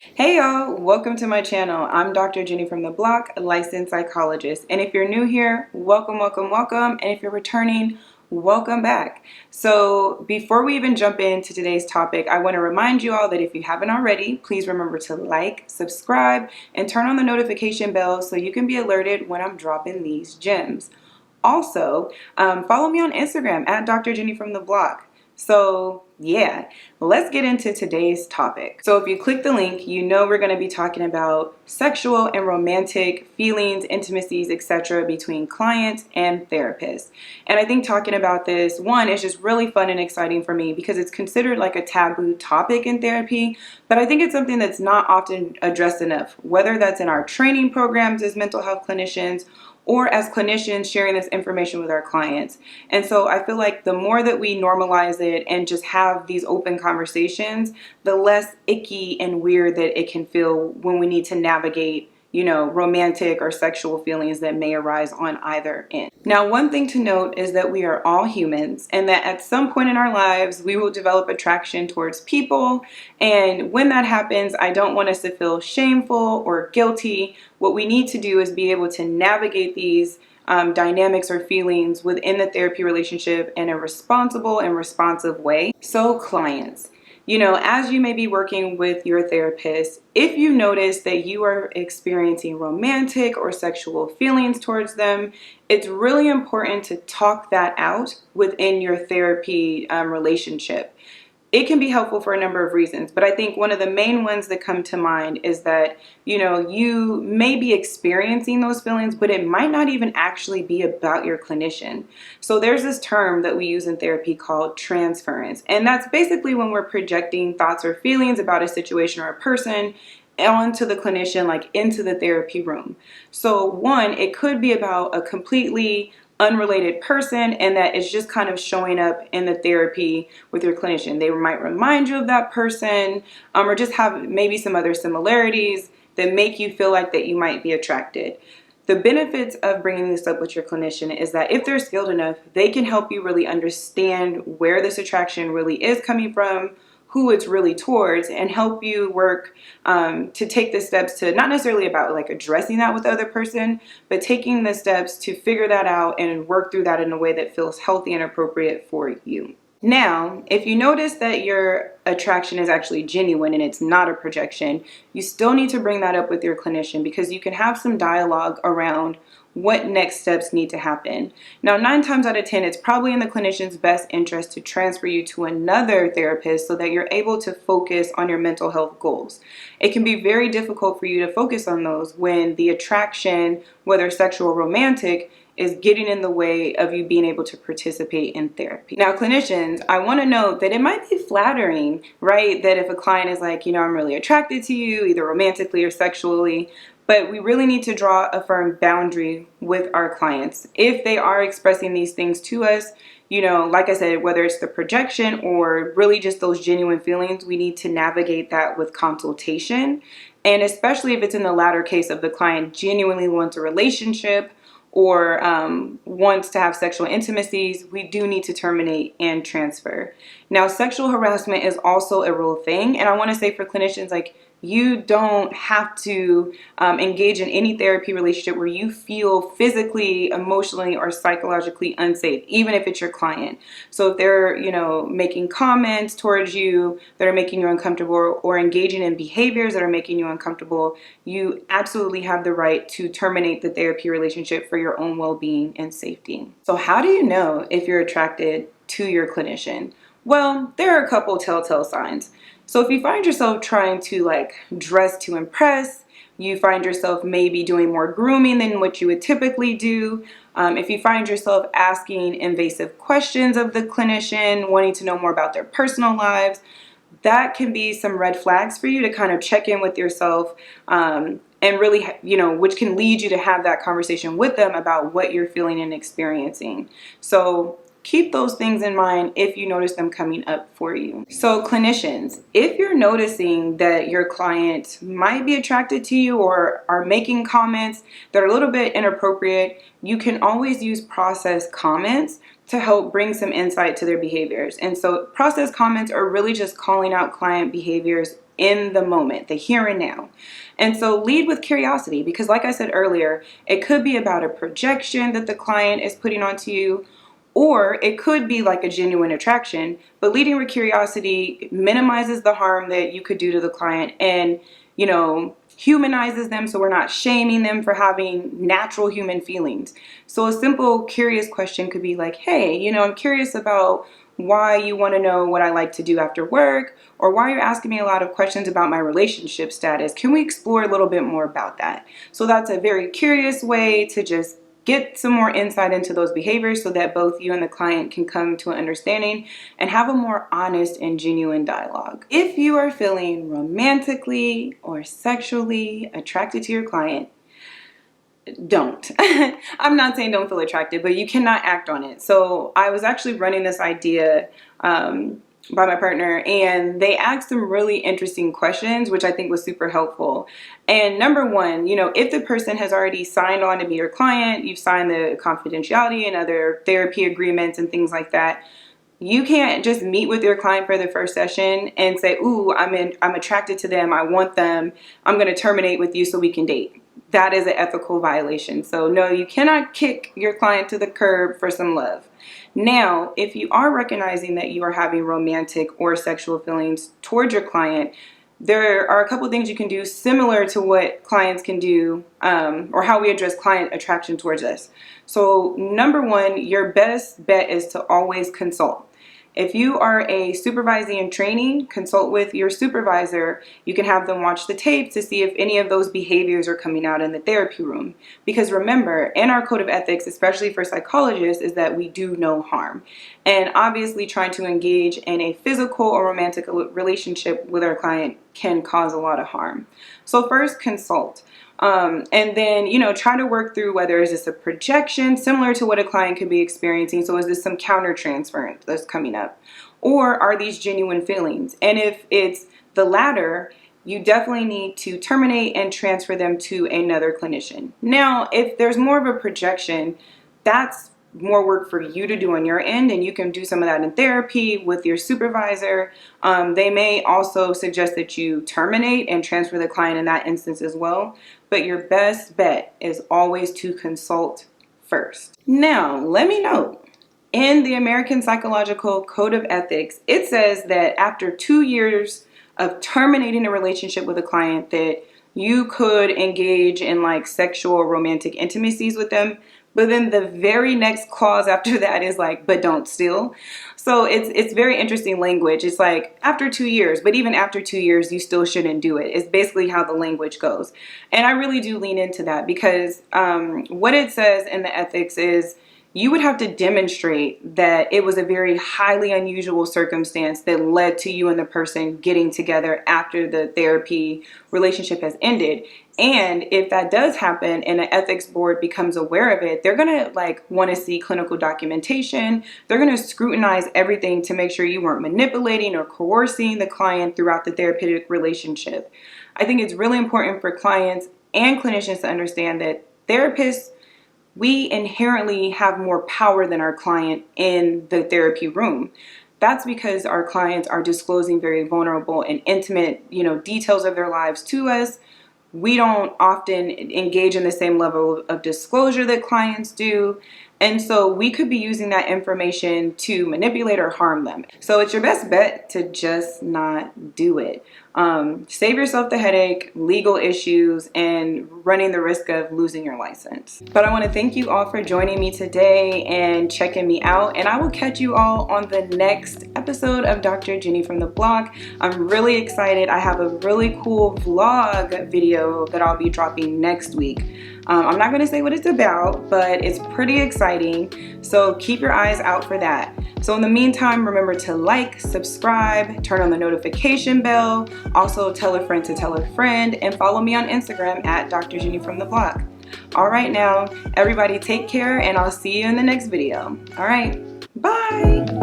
Hey y'all, welcome to my channel. I'm Dr. Jenny from the block, a licensed psychologist. And if you're new here, welcome, welcome, welcome. And if you're returning, welcome back. So before we even jump into today's topic, I want to remind you all that if you haven't already, please remember to like, subscribe, and turn on the notification bell so you can be alerted when I'm dropping these gems. Also, follow me on Instagram at Dr. Jenny from the block. So yeah, let's get into today's topic. So if you click the link, you know we're going to be talking about sexual and romantic feelings, intimacies, etc. between clients and therapists. And I think talking about this, one, is just really fun and exciting for me because it's considered like a taboo topic in therapy, but I think it's something that's not often addressed enough, whether that's in our training programs as mental health clinicians or as clinicians sharing this information with our clients. And so I feel like the more that we normalize it and just have these open conversations, the less icky and weird that it can feel when we need to navigate, romantic or sexual feelings that may arise on either end. Now, one thing to note is that we are all humans and that at some point in our lives, we will develop attraction towards people. And when that happens, I don't want us to feel shameful or guilty. What we need to do is be able to navigate these dynamics or feelings within the therapy relationship in a responsible and responsive way. So clients, as you may be working with your therapist, if you notice that you are experiencing romantic or sexual feelings towards them, it's really important to talk that out within your therapy relationship. It can be helpful for a number of reasons, but I think one of the main ones that come to mind is that, you may be experiencing those feelings, but it might not even actually be about your clinician. So there's this term that we use in therapy called transference, and that's basically when we're projecting thoughts or feelings about a situation or a person onto the clinician, like into the therapy room. So one, it could be about a completely unrelated person and that is just kind of showing up in the therapy with your clinician. They might remind you of that person or just have maybe some other similarities that make you feel like that you might be attracted. The benefits of bringing this up with your clinician is that if they're skilled enough, they can help you really understand where this attraction really is coming from, who it's really towards, and help you work to take the steps to not necessarily about like addressing that with the other person, but taking the steps to figure that out and work through that in a way that feels healthy and appropriate for you. Now, if you notice that your attraction is actually genuine and it's not a projection, you still need to bring that up with your clinician because you can have some dialogue around what next steps need to happen. Now, 9 times out of 10, it's probably in the clinician's best interest to transfer you to another therapist so that you're able to focus on your mental health goals. It can be very difficult for you to focus on those when the attraction, whether sexual or romantic, is getting in the way of you being able to participate in therapy. Now, clinicians, I want to note that it might be flattering, right? That if a client is like, I'm really attracted to you, either romantically or sexually, but we really need to draw a firm boundary with our clients. If they are expressing these things to us, like I said, whether it's the projection or really just those genuine feelings, we need to navigate that with consultation. And especially if it's in the latter case of the client genuinely wants a relationship or wants to have sexual intimacies, we do need to terminate and transfer. Now, sexual harassment is also a real thing. And I want to say for clinicians, like, you don't have to engage in any therapy relationship where you feel physically, emotionally, or psychologically unsafe, even if it's your client. So if they're, making comments towards you that are making you uncomfortable or engaging in behaviors that are making you uncomfortable, you absolutely have the right to terminate the therapy relationship for your own well-being and safety. So how do you know if you're attracted to your clinician? Well, there are a couple telltale signs. So if you find yourself trying to dress to impress, you find yourself maybe doing more grooming than what you would typically do, if you find yourself asking invasive questions of the clinician, wanting to know more about their personal lives, that can be some red flags for you to kind of check in with yourself and really, which can lead you to have that conversation with them about what you're feeling and experiencing. So keep those things in mind if you notice them coming up for you. So clinicians, if you're noticing that your client might be attracted to you or are making comments that are a little bit inappropriate, you can always use process comments to help bring some insight to their behaviors. And so process comments are really just calling out client behaviors in the moment, the here and now. And so lead with curiosity, because like I said earlier, it could be about a projection that the client is putting onto you, or it could be like a genuine attraction. But leading with curiosity minimizes the harm that you could do to the client, and humanizes them, so we're not shaming them for having natural human feelings. So a simple curious question could be like, hey, I'm curious about why you want to know what I like to do after work, or why you're asking me a lot of questions about my relationship status. Can we explore a little bit more about that? So that's a very curious way to just get some more insight into those behaviors, so that both you and the client can come to an understanding and have a more honest and genuine dialogue. If you are feeling romantically or sexually attracted to your client, don't. I'm not saying don't feel attracted, but you cannot act on it. So I was actually running this idea by my partner, and they asked some really interesting questions, which I think was super helpful. And number one, if the person has already signed on to be your client, you've signed the confidentiality and other therapy agreements and things like that, you can't just meet with your client for the first session and say, ooh, I'm attracted to them, I want them, I'm going to terminate with you so we can date. That is an ethical violation. So no, you cannot kick your client to the curb for some love. Now, if you are recognizing that you are having romantic or sexual feelings towards your client, there are a couple of things you can do similar to what clients can do, or how we address client attraction towards us. So number one, your best bet is to always consult. If you are a supervising and training, consult with your supervisor. You can have them watch the tape to see if any of those behaviors are coming out in the therapy room. Because remember, in our code of ethics, especially for psychologists, is that we do no harm. And obviously trying to engage in a physical or romantic relationship with our client can cause a lot of harm. So first, consult. And then, try to work through whether is this a projection similar to what a client could be experiencing. So is this some countertransference that's coming up? Or are these genuine feelings? And if it's the latter, you definitely need to terminate and transfer them to another clinician. Now, if there's more of a projection, that's more work for you to do on your end, and you can do some of that in therapy with your supervisor. They may also suggest that you terminate and transfer the client in that instance as well. But your best bet is always to consult first. Now, let me know. In the American Psychological Code of Ethics, it says that after 2 years of terminating a relationship with a client, that you could engage in like sexual romantic intimacies with them. But then the very next clause after that is like, but don't still. So it's very interesting language. It's like after 2 years, but even after 2 years, you still shouldn't do it. It's basically how the language goes. And I really do lean into that, because what it says in the ethics is you would have to demonstrate that it was a very highly unusual circumstance that led to you and the person getting together after the therapy relationship has ended. And if that does happen and an ethics board becomes aware of it, they're going to want to see clinical documentation. They're going to scrutinize everything to make sure you weren't manipulating or coercing the client throughout the therapeutic relationship. I think it's really important for clients and clinicians to understand that therapists, we inherently have more power than our client in the therapy room. That's because our clients are disclosing very vulnerable and intimate, details of their lives to us. We don't often engage in the same level of disclosure that clients do. And so we could be using that information to manipulate or harm them. So it's your best bet to just not do it. Save yourself the headache, legal issues, and running the risk of losing your license. But I want to thank you all for joining me today and checking me out. And I will catch you all on the next episode of Dr. Jenny from the Block. I'm really excited. I have a really cool vlog video that I'll be dropping next week. I'm not going to say what it's about, but it's pretty exciting. So keep your eyes out for that. So in the meantime, remember to like, subscribe, turn on the notification bell. Also tell a friend to tell a friend, and follow me on Instagram at Dr. Jenny from the Block. All right, now everybody take care, and I'll see you in the next video. All right, bye.